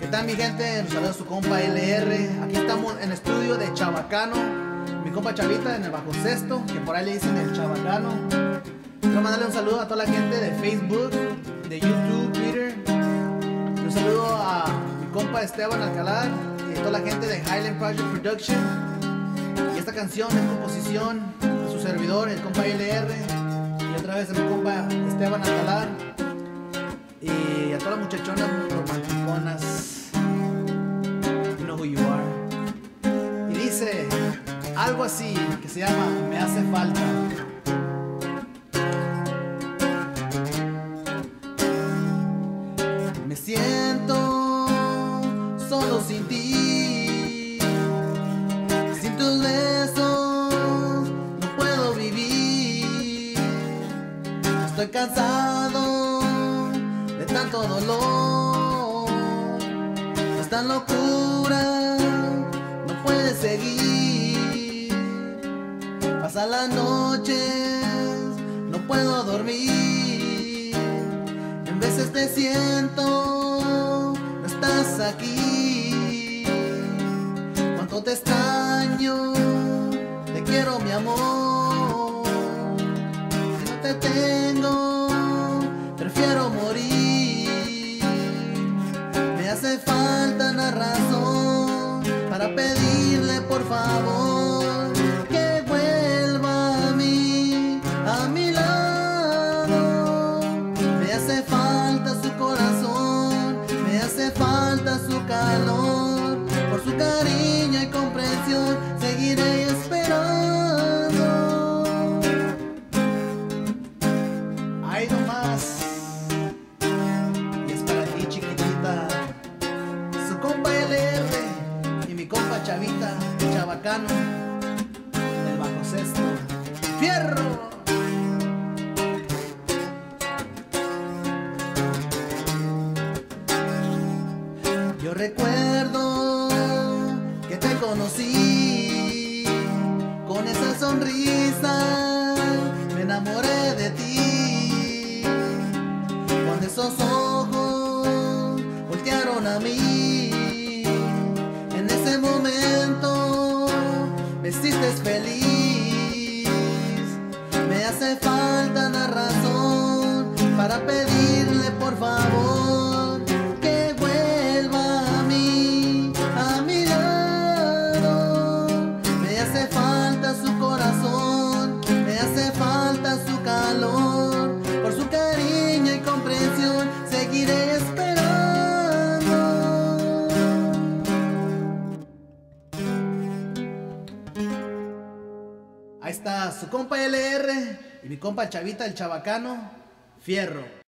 ¿Qué tal mi gente? Nos saluda su compa LR. Aquí estamos en el estudio de Chabacano. Mi compa Chavita en el bajo sexto, que por ahí le dicen el Chabacano. Quiero mandarle un saludo a toda la gente de Facebook, de YouTube, Twitter. Un saludo a mi compa Esteban Alcalá y a toda la gente de Highland Project Production. Y esta canción es composición de su servidor, el compa LR. Y otra vez a mi compa Esteban Alcalá. Y a todas las muchachonas romanticonas. You know who you are. Y dice algo así que se llama Me hace falta. Me siento solo sin ti. Sin tus besos no puedo vivir. Estoy cansado de tanto dolor. Esta locura no puede seguir. Pasan las noches, no puedo dormir. En veces te siento, no estás aquí. Cuánto te extraño, te quiero mi amor. Si no te tengo, prefiero morir. Me hace falta una razón para pedirle por favor que vuelva a mi lado. Me hace falta su corazón, me hace falta su calor. Por su cariño y comprensión seguiré esperando. Ahí nomás. Y es para ti, chiquitita. Su compa LR y mi compa Chavita, el Chabacano, del bajo sexto. ¡Fierro! Yo recuerdo que te conocí con esa sonrisa, me enamoré de ti. Cuando esos ojos voltearon a mí, en ese momento me hiciste feliz. Me hace falta una razón para pedirle por favor que vuelva a mi lado. Me hace falta su corazón, me hace falta su calor. Por su cariño y comprensión seguiré esperando. Ahí está su compa LR y mi compa Chavita el Chabacano. Fierro.